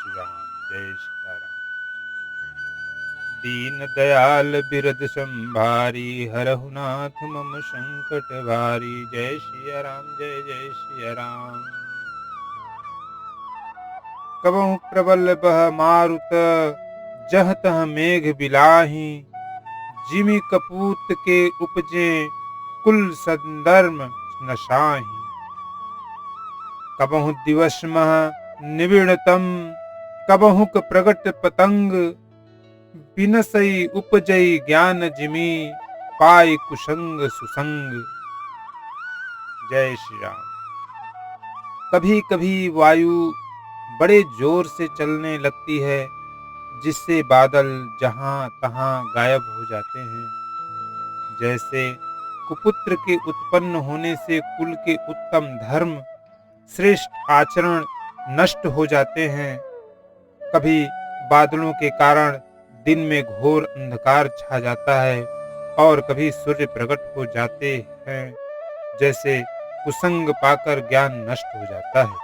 श्री राम, जय श्री राम। दीन दयाल बिरद संभारी, हरहु नाथ मम संकट भारी। जय श्री राम, जय जय श्री राम। कबहु प्रबल बह मारुत, जह तह मेघ बिलाही। जिमि कपूत के उपजे, कुल संदर्म नशाही। कबहु दिवस मह निबिड़तम, कबहुक प्रगट पतंग। बिनसई उपजई ज्ञान जिमि, पाई कुसंग सुसंग। जय श्री राम। कभी कभी वायु बड़े जोर से चलने लगती है, जिससे बादल जहां तहां गायब हो जाते हैं। जैसे कुपुत्र के उत्पन्न होने से कुल के उत्तम धर्म, श्रेष्ठ आचरण नष्ट हो जाते हैं। कभी बादलों के कारण दिन में घोर अंधकार छा जाता है, और कभी सूर्य प्रकट हो जाते हैं। जैसे कुसंग पाकर ज्ञान नष्ट हो जाता है,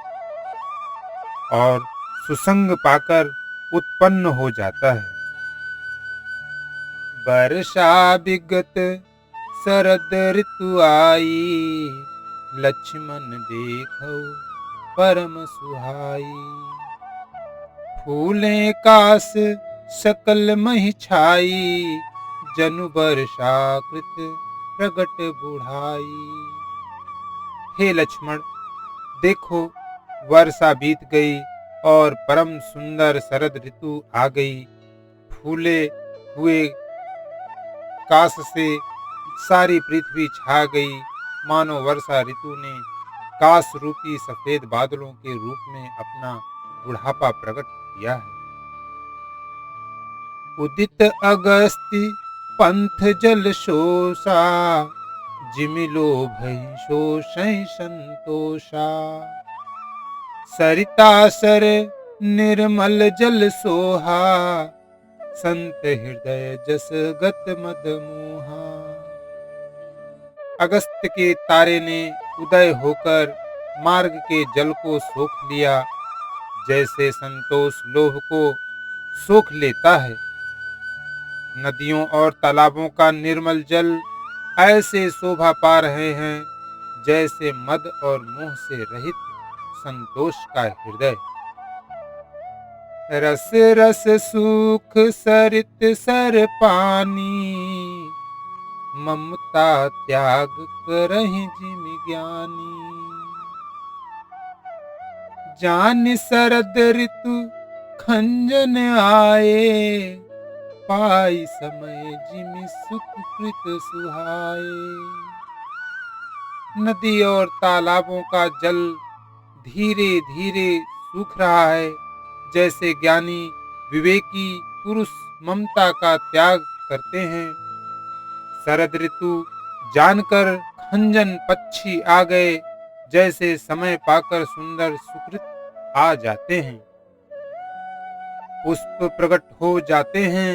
और सुसंग पाकर उत्पन्न हो जाता है। वर्षा विगत शरद ऋतु आई, लक्ष्मण देखो परम सुहाई। फूले कास सकल महि छाई, जनु वर्षा कृत प्रगट बुढ़ाई। हे लक्ष्मण, देखो वर्षा बीत गई और परम सुंदर शरद ऋतु आ गई। फूले हुए काश से सारी पृथ्वी छा गई, मानो वर्षा ऋतु ने काश रूपी सफेद बादलों के रूप में अपना बुढ़ापा प्रकट किया है। उदित अगस्ति पंथ जल शोषा, जिमिलो भई शोषै संतोषा। सरिता सर निर्मल जल सोहा, संत हृदय जस गत मद मोहा। अगस्त के तारे ने उदय होकर मार्ग के जल को सोख लिया, जैसे संतोष लोभ को सोख लेता है। नदियों और तालाबों का निर्मल जल ऐसे शोभा पा रहे हैं, जैसे मद और मोह से रहित संतोष का हृदय। रस रस सूख सरित सर पानी, ममता त्याग करहि जिमि ज्ञानी। जानि शरद ऋतु खंजन आए, पाई समय जिमि सुख कृत सुहाए। नदी और तालाबों का जल धीरे धीरे सूख रहा है, जैसे ज्ञानी विवेकी पुरुष ममता का त्याग करते हैं। शरद ऋतु जानकर खंजन पक्षी आ गए, जैसे समय पाकर सुंदर सुकृत आ जाते हैं। पुष्प प्रकट हो जाते हैं,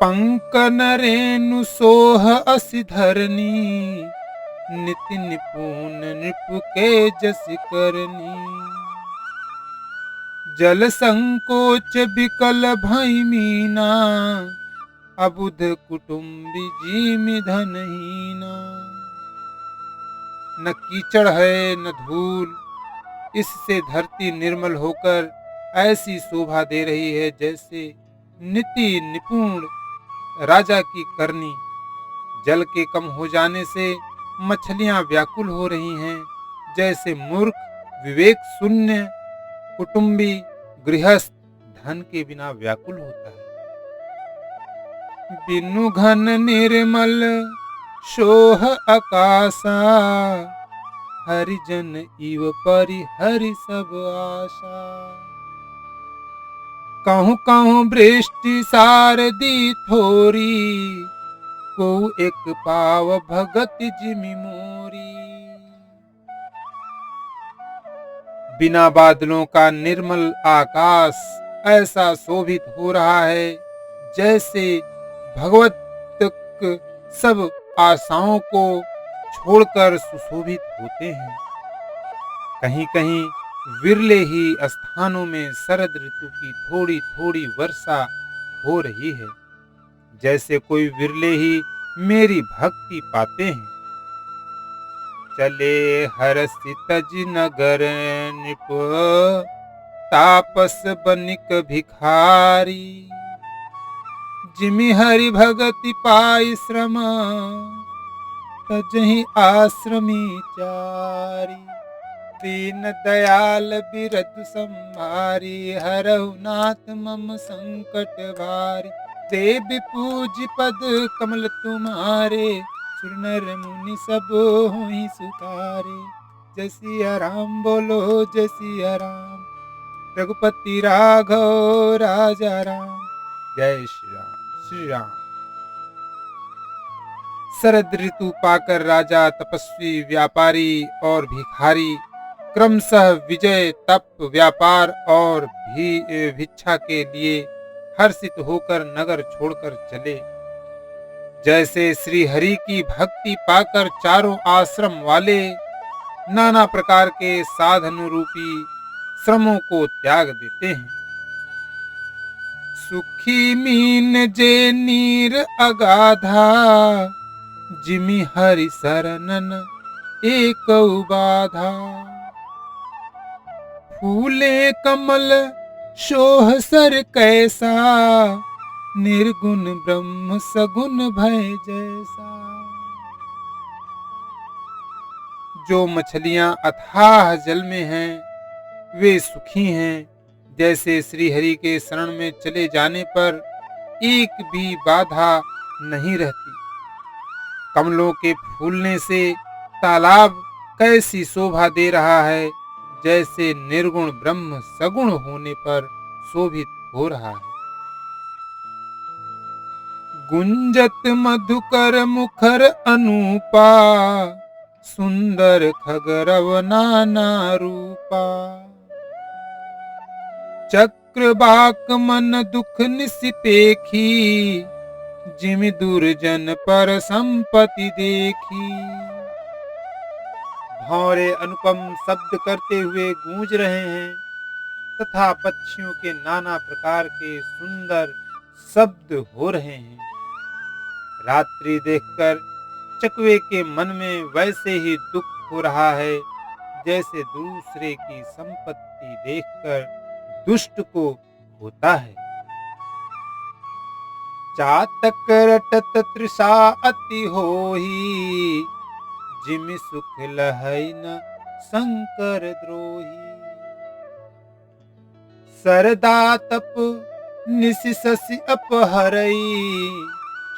पंकन रेणु सोह असि धरनी। निति निपुण नृप के जस करनी। जल संकोच विकल भई मीना, अबुध कुटुम्बी जिमि धनहीना। न कीचड़ है न धूल, इससे धरती निर्मल होकर ऐसी शोभा दे रही है, जैसे नीति निपुण राजा की करनी। जल के कम हो जाने से मछलियां व्याकुल हो रही हैं, जैसे मूर्ख विवेक शून्य कुटुंबी गृहस्थ धन के बिना व्याकुल होता है। बिनु घन निर्मल शोह आकाशा, हरिजन इव परिहरि सब आशा। कहूँ कहूँ वृष्टि सारदी थोरी, को एक पाव भगत जिमि मोरी। बिना बादलों का निर्मल आकाश ऐसा शोभित हो रहा है, जैसे भगवत सब आशाओं को छोड़कर सुशोभित होते हैं। कहीं कहीं विरले ही स्थानों में शरद ऋतु की थोड़ी थोड़ी वर्षा हो रही है, जैसे कोई विरले ही मेरी भक्ति पाते हैं। चले हर्षितज नगर निप, तापस बनिक भिखारी, जिमि हरि भगति पाई श्रम, तजहि आश्रमी चारी। दीन दयाल बिरधु संभारी, हरहु नाथ मम संकट भारी। देव पूज पद कमल तुम्हारे, सुर नर मुनि सब होई सुखारे। जय सिया राम बोलो जय सिया राम, रघुपति राघव राजा राम। जय श्री राम श्री राम। शरद ऋतु पाकर राजा, तपस्वी, व्यापारी और भिखारी क्रमशः विजय, तप, व्यापार और भिक्षा के लिए हर्षित होकर नगर छोड़कर चले। जैसे श्री हरि की भक्ति पाकर चारों आश्रम वाले नाना प्रकार के साधन रूपी श्रमों को त्याग देते हैं। सुखी मीन जे नीर अगाधा, जिमि हरि शरणन एक बाधा। फूले कमल शोह सर कैसा, निर्गुण ब्रह्म सगुण भय जैसा। जो मछलियां अथाह जल में हैं वे सुखी हैं, जैसे श्री हरि के शरण में चले जाने पर एक भी बाधा नहीं रहती। कमलों के फूलने से तालाब कैसी शोभा दे रहा है, जैसे निर्गुण ब्रह्म सगुण होने पर शोभित हो रहा है। गुंजत मधुकर मुखर अनूपा, सुंदर खगरव नाना रूपा। चक्रबाक मन दुख निसिपेखी, जिमि दुर्जन पर संपत्ति देखी। भौरे अनुपम शब्द करते हुए गूंज रहे हैं तथा पक्षियों के नाना प्रकार के सुंदर शब्द हो रहे हैं। रात्रि देखकर चकवे के मन में वैसे ही दुख हो रहा है, जैसे दूसरे की संपत्ति देखकर दुष्ट को होता है। चातक रटत तृषा अति होही, जिमि सुख लहै न शंकर द्रोही। सरदा तप निसि शशि अपहरई,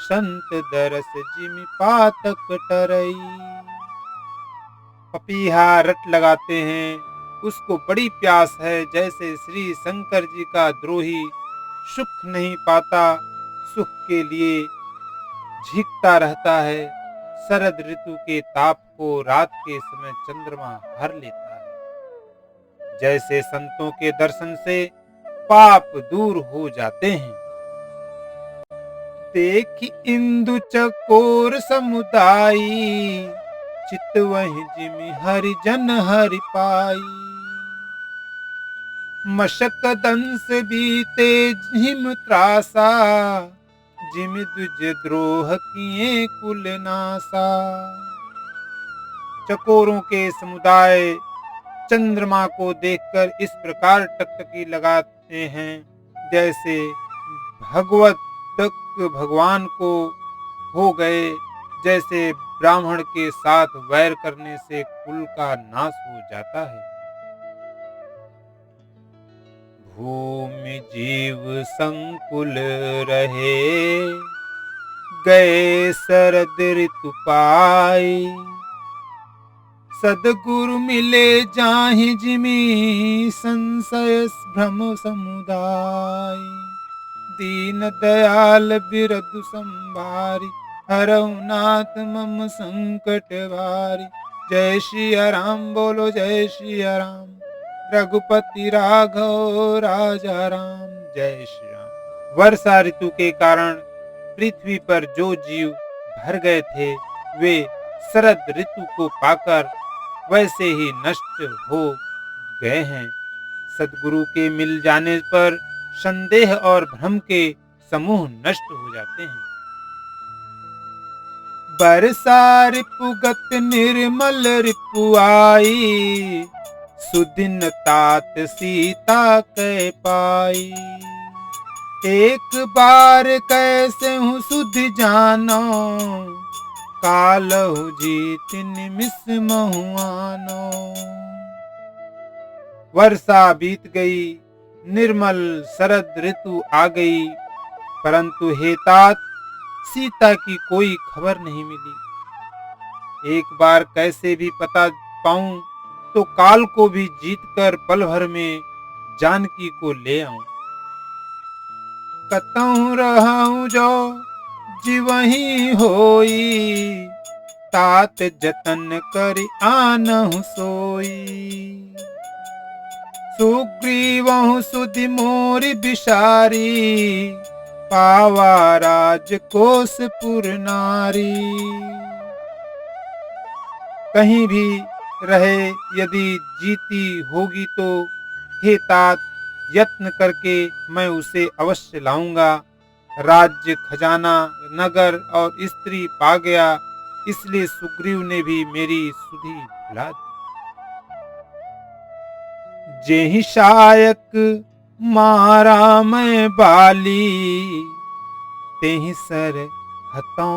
संत दरस जिमि पातक टरई। पपीहा रट लगाते हैं, उसको बड़ी प्यास है, जैसे श्री शंकर जी का द्रोही सुख नहीं पाता, सुख के लिए झिकता रहता है। शरद ऋतु के ताप को रात के समय चंद्रमा हर लेता है, जैसे संतों के दर्शन से पाप दूर हो जाते हैं। देखि इंदु चकोर समुदायी, चितवहि जिमि हरि जन हरि पाई। मशक दंस बीते हिम त्रासा, जिमि द्विज द्रोह किए कुल नासा। चकोरों के समुदाय चंद्रमा को देखकर इस प्रकार टकटकी लगाते हैं, जैसे भगवान को हो गए, जैसे ब्राह्मण के साथ वैर करने से कुल का नाश हो जाता है। भूमि जीव संकुल रहे, गए शरद ऋतु पाई। सदगुरु मिले जाहि जिमि, संशय भ्रम समुदाय। दीन दयाल बिरधु संभारी, हरहु नाथ मम संकट भारी। जय सिया राम बोलो जय सिया राम, रघुपति राघव राजा राम। जय श्री राम। वर्षा ऋतु के कारण पृथ्वी पर जो जीव भर गए थे, वे शरद ऋतु को पाकर वैसे ही नष्ट हो गए हैं। सद्गुरु के मिल जाने पर संदेह और भ्रम के समूह नष्ट हो जाते हैं। बरसा रिपुगत निर्मल रिपु आई, सुदिन तात सीता कै पाई। एक बार कैसे हूँ सुध जानो, कालहु जीत निमिष महुआनो। वर्षा बीत गई, निर्मल शरद ऋतु आ गई, परंतु हे तात सीता की कोई खबर नहीं मिली। एक बार कैसे भी पता पाऊं तो काल को भी जीतकर पल भर में जानकी को ले आऊं। कतहु रहूं जो जीवही होई, तात जतन कर आनहु सोई। सुग्रीवहु सुधि मोरि बिसारी, पावा राजकोषपुर नारी। कहीं भी रहे यदि जीती होगी तो हे तात यत्न करके मैं उसे अवश्य लाऊंगा। राज्य खजाना नगर और स्त्री पा गया, इसलिए सुग्रीव ने भी मेरी सुधि भुला दी। जेहि शायक मारा मैं बाली, तेहि सर हतों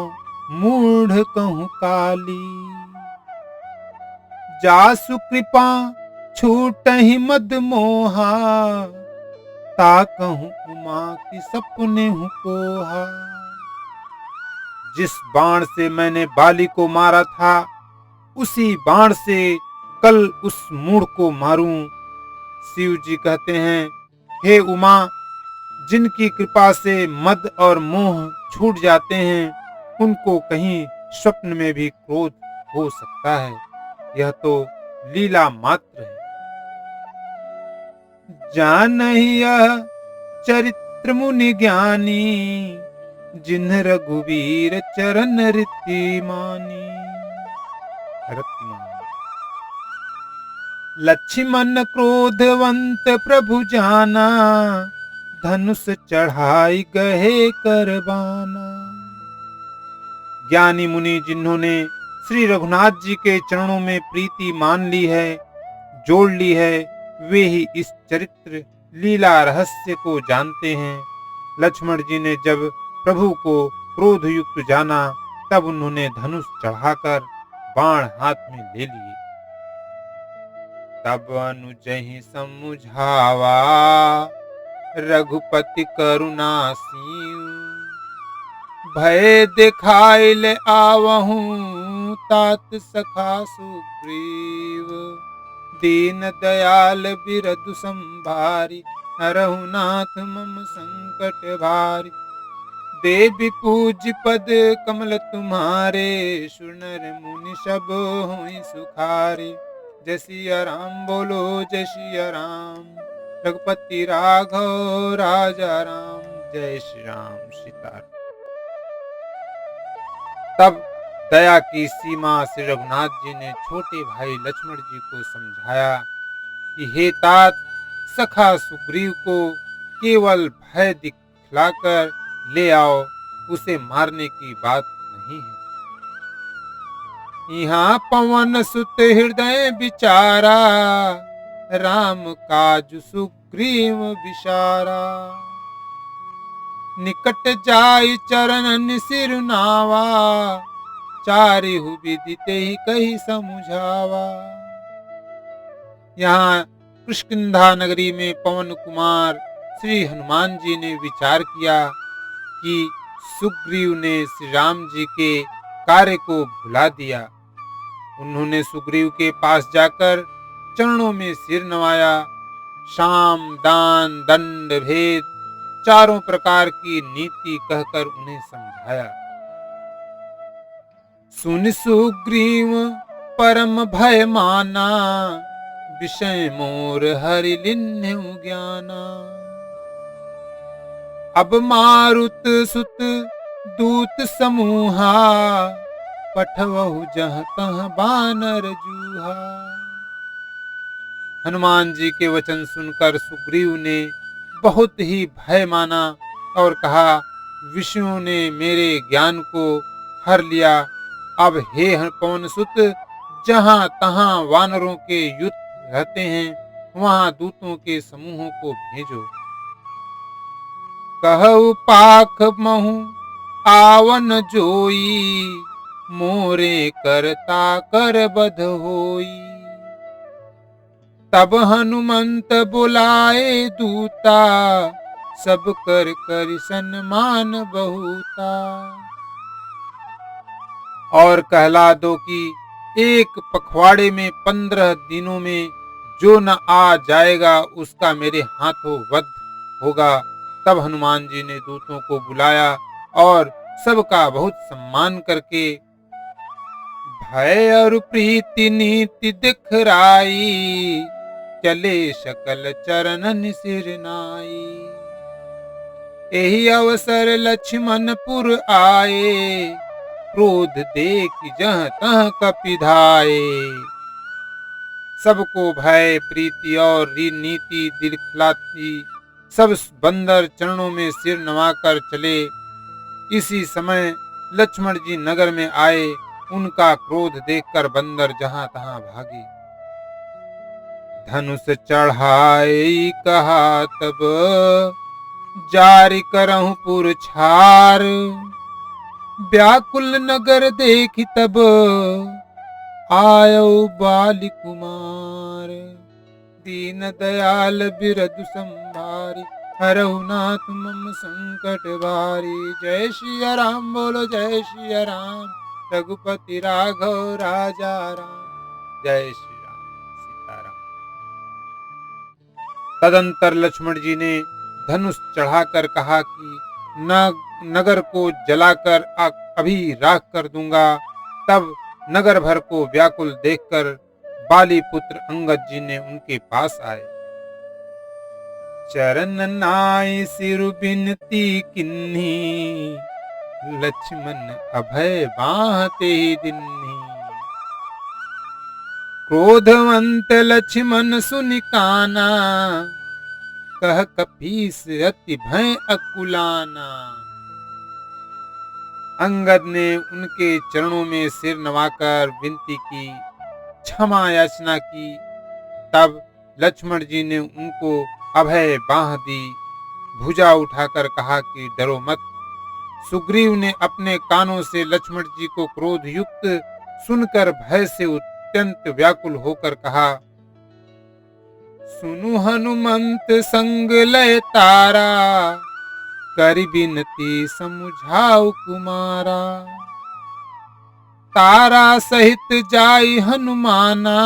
मूढ़ कहूँ काली। जासु कृपा छूटहि मद मोहा, ता कहूँ उमा की सपने हूँ कोहा। जिस बाण से मैंने बाली को मारा था, उसी बाण से कल उस मूढ़ को मारूं। शिव जी कहते हैं, हे उमा, जिनकी कृपा से मद और मोह छूट जाते हैं, उनको कहीं स्वप्न में भी क्रोध हो सकता है। यह तो लीला मात्र है। जानहि यह चरित्र मुनि ज्ञानी, जिन्ह रघुवीर चरण रीति मानी। लक्ष्मण क्रोधवंत प्रभु जाना, धनुष चढ़ाई गहे करबाना। ज्ञानी मुनि जिन्होंने श्री रघुनाथ जी के चरणों में प्रीति मान ली है, जोड़ ली है, वे ही इस चरित्र लीला रहस्य को जानते हैं। लक्ष्मण जी ने जब प्रभु को क्रोध युक्त जाना, तब उन्होंने धनुष चढ़ाकर बाण हाथ में ले लिए। तब अनुजहि समुझावा, रघुपति करुणा सीयु। भय दिखाइल आवहूं तात सखा सुग्रीव। दीन दयाल बिरधु संभारी, हरहु नाथ मम संकट भारी। देवी पूज पद कमल तुम्हारे, सुनर मुनि सब हुई सुखारे। जय सिया राम बोलो जय सिया राम, रघुपति राघव राजा राम। जय श्री राम सीताराम। तब दया की सीमा श्री रघुनाथ जी ने छोटे भाई लक्ष्मण जी को समझाया कि हे तात, सखा सुग्रीव को केवल भय दिखलाकर ले आओ, उसे मारने की बात नहीं है। यहाँ पवन सुत हृदय विचारा, राम काज सुग्रीव विचारा। निकट जाय चरणन सिर नावा, चारिहु विधि तेहि कहि समुझावा। यहाँ किष्किंधा नगरी में पवन कुमार श्री हनुमान जी ने विचार किया कि सुग्रीव ने श्री राम जी के कार्य को भुला दिया। उन्होंने सुग्रीव के पास जाकर चरणों में सिर नवाया, साम दान दंड भेद चारों प्रकार की नीति कहकर उन्हें समझाया। सुन सुग्रीव परम भय माना, विषय मोर हरि लिन्हु ज्ञाना। अब मारुत सुत दूत समूहा, पठवहु जहाँ तहाँ बानर जूहा। हनुमान जी के वचन सुनकर सुग्रीव ने बहुत ही भय माना और कहा, विष्णु ने मेरे ज्ञान को हर लिया। अब हे पवन सुत, जहाँ तहाँ वानरों के युद्ध रहते हैं, वहाँ दूतों के समूहों को भेजो। कहु पाख महु आवन जोई, मोरे करता कर बध होई। तब हनुमंत बुलाए दूता, सब कर कर सन्मान बहुता। और कहला दो कि एक पखवाड़े में 15 दिनों में जो न आ जाएगा उसका मेरे हाथों वध होगा। तब हनुमान जी ने दूतों को बुलाया और सबका बहुत सम्मान करके भय और प्रीति नीति दिखराई, चले सकल चरणन सिर नाई। एही अवसर लक्ष्मणपुर आए, क्रोध देख जहाँ तहाँ कपिधाए। सबको भय प्रीति और नीति दिखलाती सब बंदर चरणों में सिर नवाकर चले। इसी समय लक्ष्मण जी नगर में आए, उनका क्रोध देखकर बंदर जहां तहां भागे। धनुष चढ़ाई कहा तब, जारी करहु पुर छार। व्याकुल नगर देखि तब, आयो बाली कुमार। दीन दयाल बिरधु संभारी, हरहु नाथ मम संकट भारी। जय सिया राम बोलो जय सिया राम, रघुपति राघव राजा राम। जय श्री राम सीताराम। तदंतर लक्ष्मण जी ने धनुष चढ़ाकर कहा कि नगर को जलाकर अभी राख कर दूंगा। तब नगर भर को व्याकुल देखकर बाली पुत्र अंगद जी ने उनके पास आए। चरण नाय सिरु बिनती किन्ही, लक्ष्मण अभय बाहते दिन्ही। क्रोधवंत लक्ष्मण सुनि काना, कह कपीस अति भय अकुलाना। अंगद ने उनके चरणों में सिर नवाकर विनती की, क्षमा याचना की। तब लक्ष्मण जी ने उनको अभय बांह दी, भुजा उठाकर कहा कि डरो मत। सुग्रीव ने अपने कानों से लक्ष्मण जी को क्रोध युक्त सुनकर भय से अत्यंत व्याकुल होकर कहा, सुनु हनुमंत संग लय तारा, करि बिनती समुझाऊ कुमारा। तारा सहित जाई हनुमाना,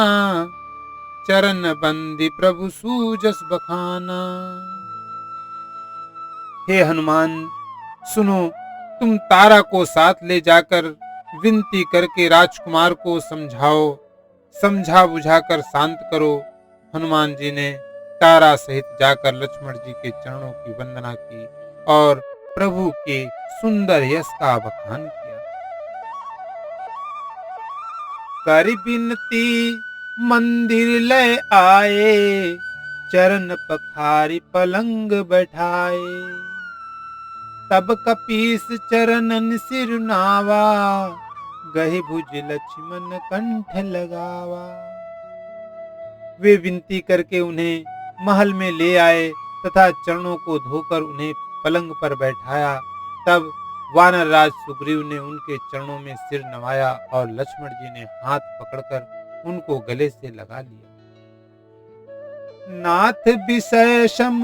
चरण बंदी प्रभु सूजस बखाना। हे हनुमान सुनो, तुम तारा को साथ ले जाकर विनती करके राजकुमार को समझाओ, समझा बुझाकर शांत करो। हनुमान जी ने तारा सहित जाकर लक्ष्मण जी के चरणों की वंदना की और प्रभु के सुंदर यश का बखान किया। करि बिनती मंदिर लय आए, चरण पखारी पलंग बैठाए। तब कपीस चरणन सिर नावा, गहि भुज लक्ष्मण कंठ लगावा। वे विनती करके उन्हें महल में ले आए तथा चरणों को धोकर उन्हें पलंग पर बैठाया। तब वानर राज सुग्रीव ने उनके चरणों में सिर नवाया और लक्ष्मण जी ने हाथ पकड़कर उनको गले से लगा लिया। नाथ विषय सम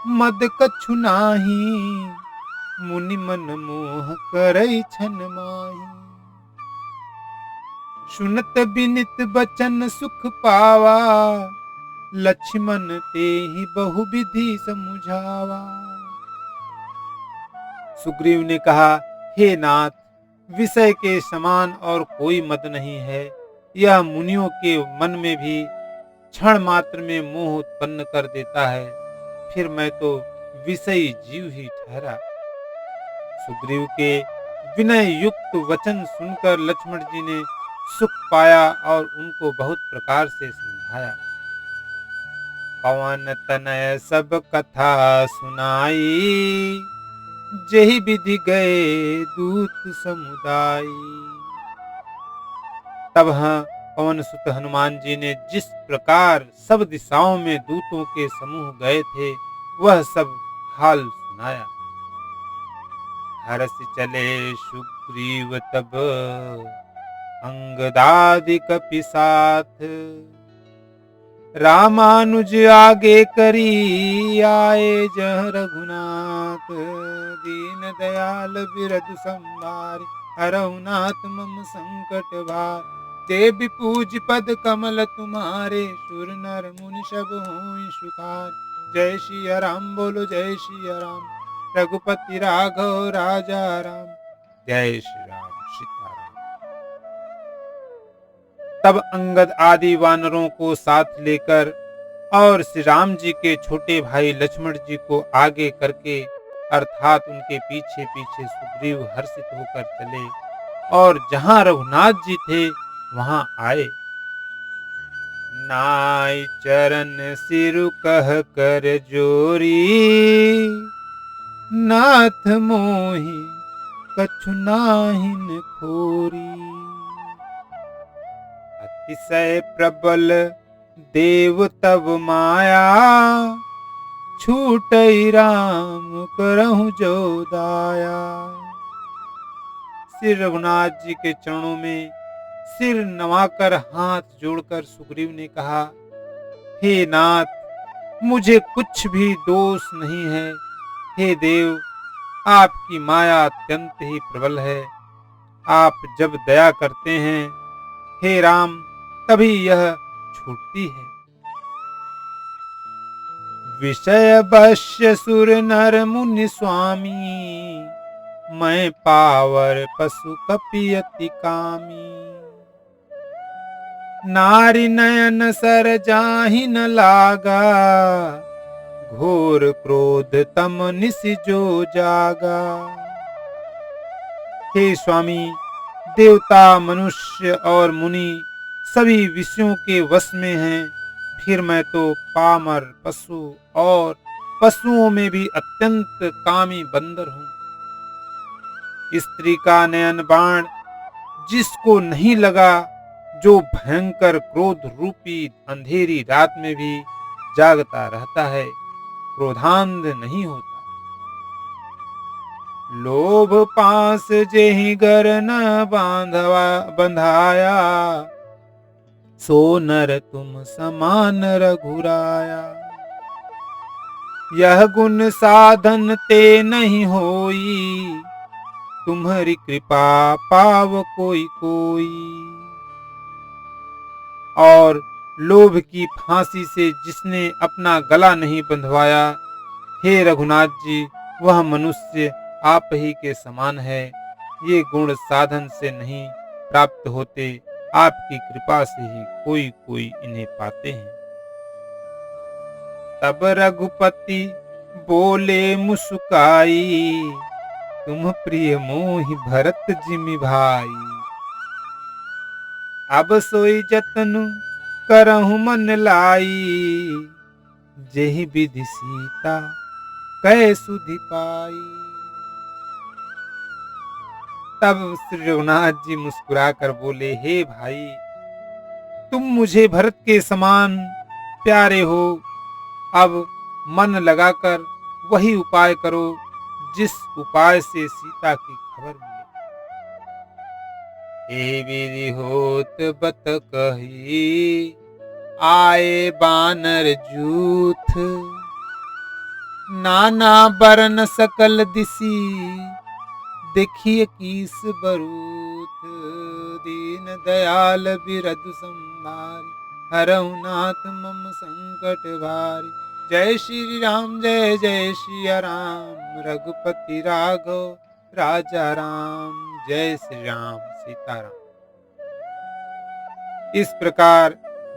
मद कछु नाही, मुनि मन मोह करई छन माही। सुनत बिनित बचन सुख पावा, लक्ष्मण तेहि बहु विधि समुझावा। सुग्रीव ने कहा, हे नाथ, विषय के समान और कोई मद नहीं है। यह मुनियों के मन में भी क्षण मात्र में मोह उत्पन्न कर देता है। फिर मैं तो विषयी जीव ही ठहरा। सुग्रीव के विनय युक्त वचन सुनकर लक्ष्मण जी ने सुख पाया और उनको बहुत प्रकार से समझाया। पवन तनय सब कथा सुनाई, जेहि विधि गए दूत समुदाय। तब पवन सुत हनुमान जी ने जिस प्रकार सब दिशाओं में दूतों के समूह गए थे, वह सब हाल सुनाया। हर्ष चले सुग्रीव तब अंगदादि कपि साथ, रामानुज आगे करी आए जह रघुनाथ। दीन दयाल बिरधु संभारी, हरहु नाथ मम संकट भार। देवी पूज पद कमल तुम्हारे, सुर नर मुनि सब होई सुखार। जय सिया राम बोलो जय सिया राम, रघुपति राघव राजा राम। जय श्री राम सीताराम। तब अंगद आदि वानरों को साथ लेकर और श्री राम जी के छोटे भाई लक्ष्मण जी को आगे करके, अर्थात उनके पीछे पीछे सुग्रीव हर्षित होकर चले और जहां रघुनाथ जी थे वहां आए। नाई चरण सिरु कह कर जोरी, नाथ मोहि कछु नाहिन खोरी। अतिशय प्रबल देव तब माया, छूटई राम करहु जो दाया। श्री रघुनाथ जी के चरणों में सिर नवाकर हाथ जोड़कर सुग्रीव ने कहा, हे नाथ, मुझे कुछ भी दोष नहीं है। हे देव, आपकी माया अत्यंत ही प्रबल है। आप जब दया करते हैं हे राम, तभी यह छूटती है। विषय वश्य सुर नर मुनि स्वामी, मैं पावर पशु कपि अति कामी। नारी नयन सर जाहि न लागा, घोर क्रोध तम निसि जो जागा। हे स्वामी, देवता मनुष्य और मुनि सभी विषयों के वश में हैं, फिर मैं तो पामर पशु और पशुओं में भी अत्यंत कामी बंदर हूँ। स्त्री का नयन बाण जिसको नहीं लगा, जो भयंकर क्रोध रूपी अंधेरी रात में भी जागता रहता है, क्रोधांध नहीं होता। लोभ पास जेहि गर न बंधाया, सो नर तुम समान रघुराया। यह गुण साधन ते नहीं होई, तुम्हारी कृपा पाव कोई कोई। और लोभ की फांसी से जिसने अपना गला नहीं बंधवाया, हे रघुनाथ जी, वह मनुष्य आप ही के समान है। ये गुण साधन से नहीं प्राप्त होते, आपकी कृपा से ही कोई कोई इन्हें पाते हैं। तब रघुपति बोले मुस्काई, तुम प्रिय मोहि भरत जिमि भाई। अब सोई जतनु करहु मन लाई, जेहि विधि सीता कै सुधि पाई। तब श्री रघुनाथ जी मुस्कुरा कर बोले, हे भाई, तुम मुझे भरत के समान प्यारे हो। अब मन लगाकर वही उपाय करो जिस उपाय से सीता की खबर मिले। हे विधि होत बत कही, आए बानर जूथ। नाना बरन सकल दिसी, देखिए कीस बरूथ। दीन दयाल बिरधु संभारी, हरहु नाथ मम संकट भारी। जय श्री राम जय जय सिया राम, रघुपति राघव राजा राम। जय श्री राम सीताराम। इस प्रकार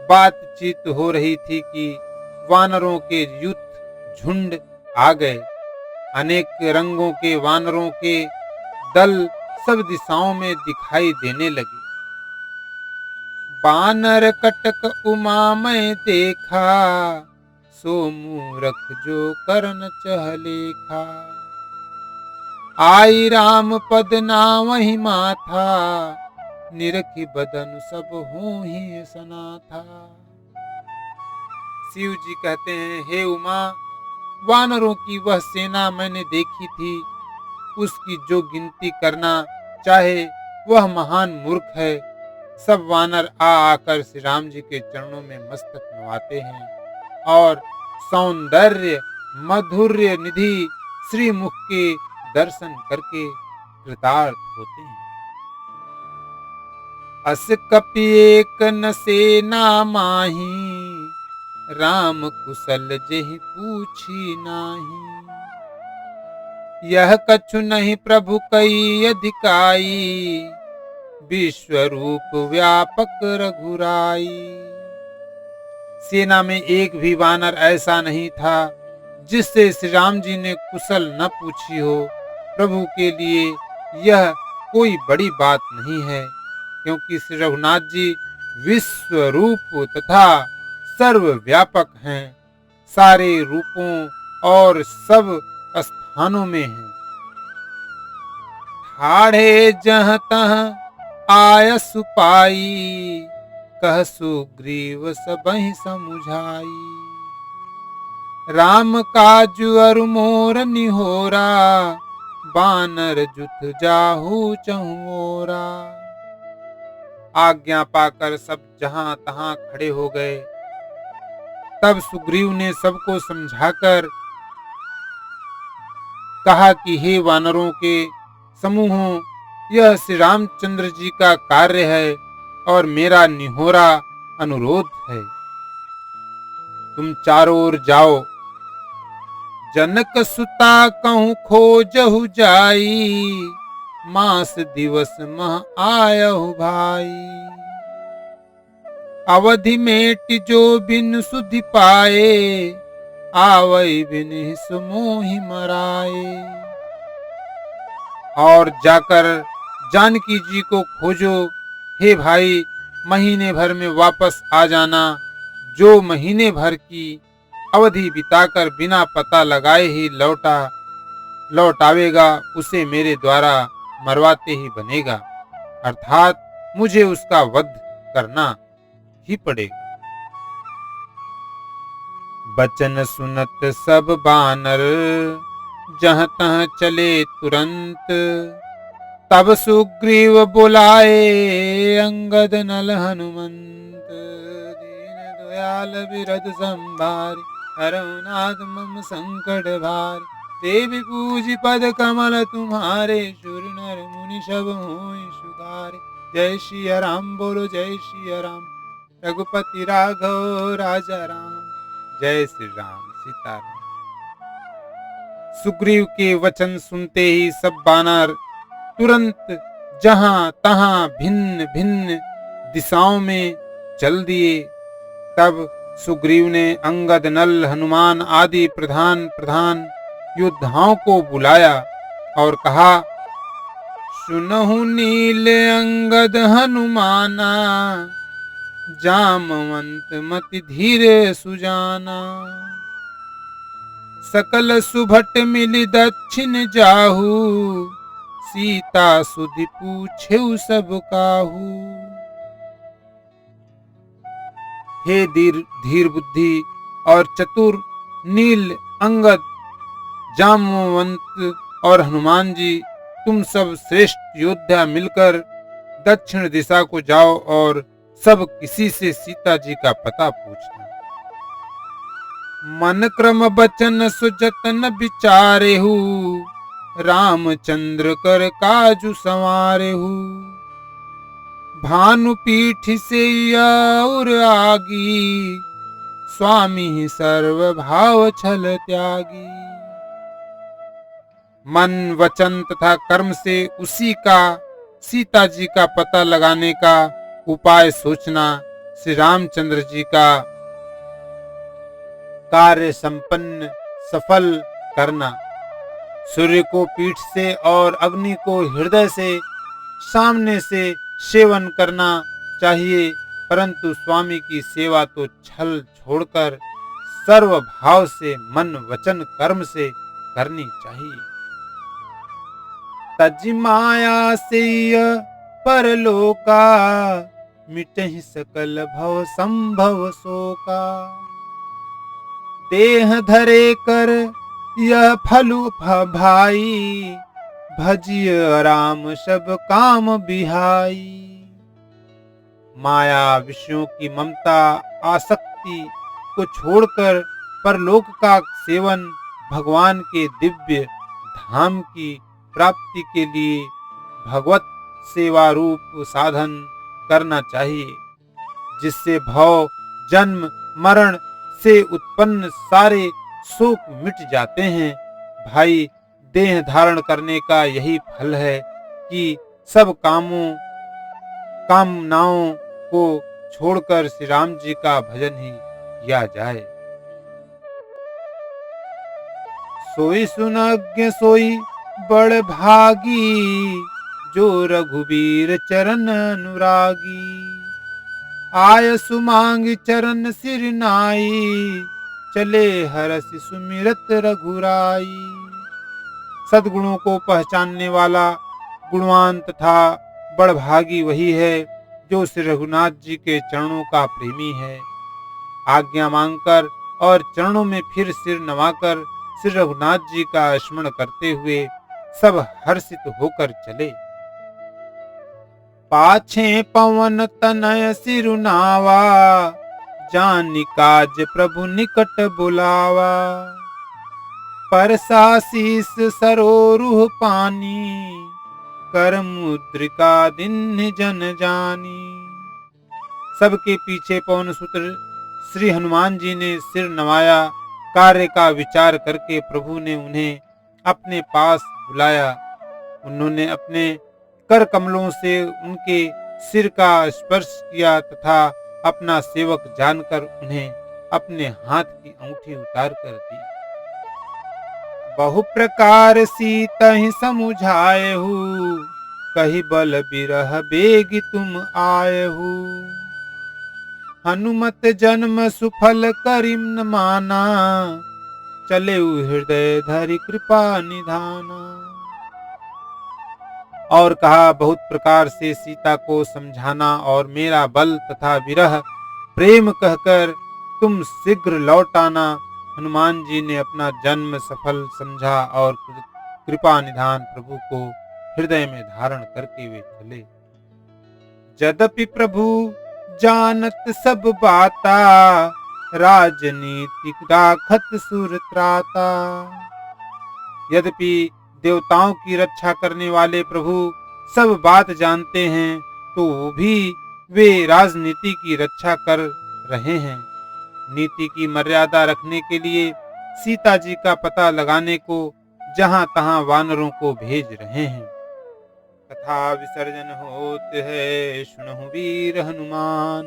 बातचीत हो रही थी कि वानरों के युद्ध झुंड आ गए। अनेक रंगों के वानरों के दल सब दिशाओं में दिखाई देने लगे। बानर कटक उमा मैं देखा, सो मूरख जो करन चहलेखा। आई राम पद नावहि माथा, निरखी बदन सब होहि सनाथा। शिव जी कहते हैं, हे उमा, वानरों की वह सेना मैंने देखी थी, उसकी जो गिनती करना चाहे वह महान मूर्ख है। सब वानर आकर श्री राम जी के चरणों में मस्तक नवाते हैं और सौंदर्य मधुर्य निधि श्री मुख के दर्शन करके कृतार्थ होते हैं। अस कपि एक न सेना माही, राम कुशल जेहि पूछी नाही। यह कछु नहीं प्रभु कई अधिकाई, विश्व रूप व्यापक रघुराई। सेना में एक भी वानर ऐसा नहीं था जिससे श्री राम जी ने कुशल न पूछी हो। प्रभु के लिए यह कोई बड़ी बात नहीं है, क्योंकि श्री रघुनाथ जी विश्व रूप तथा सर्वव्यापक हैं, सारे रूपों और सब स्थानों में हैं। ठाढ़े जहाँ तहाँ आयसु पाई, कह सुग्रीव सबहि समुझाई। राम काजु अरु मोर निहोरा, बानर जुत जाहु चहुओरा। आज्ञा पाकर सब जहां तहां खड़े हो गए। तब सुग्रीव ने सबको समझाकर कहा कि हे वानरों के समूहों, यह श्री रामचंद्र जी का कार्य है और मेरा निहोरा अनुरोध है। तुम चारों ओर जाओ, जनक सुता कहूँ खोजहु जाई, मास दिवस मह आयहु भाई। अवधि मेट जो बिन सुधि पाए, आवै बिन सुमोहि मराए। और जाकर जानकी जी को खोजो, हे भाई, महीने भर में वापस आ जाना। जो महीने भर की अवधि बिताकर बिना पता लगाए ही लौट आवेगा, उसे मेरे द्वारा मरवाते ही बनेगा, अर्थात मुझे उसका वध करना ही पड़ेगा। बचन सुनत सब बानर, जहाँ तहाँ चले तुरंत। तब सुग्रीव बुलाए, अंगद नल हनुमंत। दीन दयाल बिरद संभारी, हरनाथ मम संकट भारी। देवी पूज पद कमल तुम्हारे, सुर नर मुनि सब होय सुधारे। जय श्री राम बोलो, जय श्री राम। रघुपति राघव राजा राम। जय श्री राम, सीताराम। सुग्रीव के वचन सुनते ही सब बानर तुरंत जहां तहां भिन्न भिन्न दिशाओं में चल दिए। तब सुग्रीव ने अंगद नल हनुमान आदि प्रधान योद्धाओं को बुलाया और कहा, सुनहु नील अंगद हनुमाना, जामवंत मति धीरे सुजाना। सकल सुभट मिली दक्षिण जाहू, सीता सुधि पूछेउ सब काहू। हे धीर बुद्धि और चतुर नील, अंगद, जामवंत और हनुमान जी, तुम सब श्रेष्ठ योद्धा मिलकर दक्षिण दिशा को जाओ और सब किसी से सीता जी का पता पूछना। मन क्रम बचन सुजतन विचारेहु, रामचंद्र कर काजु संवारेहु। भानु पीठ से और आगी, स्वामी सर्व भाव छल त्यागी। मन वचन तथा कर्म से उसी का सीता जी का पता लगाने का उपाय सोचना, श्री रामचंद्र जी का कार्य संपन्न सफल करना। सूर्य को पीठ से और अग्नि को हृदय से सामने से सेवन करना चाहिए, परंतु स्वामी की सेवा तो छल छोड़कर सर्व भाव से मन वचन कर्म से करनी चाहिए। तज माया से परलोका, मिटहि सकल भव संभव शोका। देह धरे कर यह फलु भाई, भजिय राम सब काम बिहाई। माया विषयों की ममता आसक्ति को छोड़कर परलोक का सेवन भगवान के दिव्य धाम की प्राप्ति के लिए भगवत सेवा रूप साधन करना चाहिए, जिससे भव जन्म मरण से उत्पन्न सारे शोक मिट जाते हैं। भाई, देह धारण करने का यही फल है कि सब कामनाओं को छोड़कर श्री राम जी का भजन ही किया जाए। सोई सुनज्ञ सोई बड़ भागी, जो रघुबीर चरण अनुरागी। आय सुमांग चरण सिर नाई, चले हरसि सुमिरत रघुराई। सद्गुणों को पहचानने वाला गुणवान तथा बड़भागी वही है जो श्री रघुनाथ जी के चरणों का प्रेमी है। आज्ञा मांगकर और चरणों में फिर सिर नवाकर श्री रघुनाथ जी का स्मरण करते हुए सब हर्षित होकर चले। पाछे पवन तनय सिरुनावा, जानि काज प्रभु निकट बुलावा। परसा शीस सरोरुह पानी, कर मुद्रिका दीन्ह जन जानी। सबके पीछे पवन सुत्र श्री हनुमान जी ने सिर नवाया। कार्य का विचार करके प्रभु ने उन्हें अपने पास बुलाया। उन्होंने अपने कर कमलों से उनके सिर का स्पर्श किया तथा अपना सेवक जानकर उन्हें अपने हाथ की अंगूठी उतार कर दी। बहु प्रकार सीतहि समुझायहु, कहि बल बिरह बेग तुम आयहु। हनुमत जन्म सुफल करिम न माना, चले हृदय धरि कृपा निधाना। और कहा, बहुत प्रकार से सीता को समझाना और मेरा बल तथा विरह प्रेम कहकर तुम शीघ्र लौट आना। हनुमान जी ने अपना जन्म सफल समझा और कृपा निधान प्रभु को हृदय में धारण करके वे चले। यद्यपि प्रभु जानत सब बाता, राजनीति राखत सुर त्राता। यद्यपि देवताओं की रक्षा करने वाले प्रभु सब बात जानते हैं, तो भी वे राजनीति की रक्षा कर रहे हैं। नीति की मर्यादा रखने के लिए सीता जी का पता लगाने को जहां तहां वानरों को भेज रहे हैं। कथा विसर्जन होत है, सुनहु वीर हनुमान।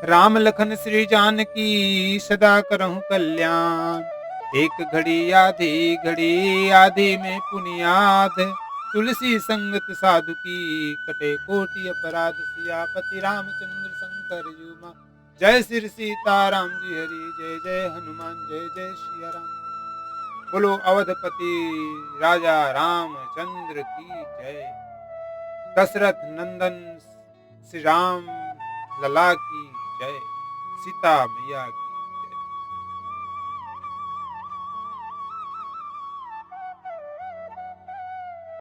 राम लखन श्री जानकी, सदा करहु कल्याण। एक घड़ी आधी में पुनियाद, तुलसी संगत साधु की, कटे कोटि अपराध। सियापति रामचंद्र शंकर युमा, जय श्री सीताराम जी हरि। जय जय हनुमान, जय जय सिया राम। बोलो अवधपति राजा रामचंद्र की जय। दशरथ नंदन श्री राम लला की जय। सीता मैया की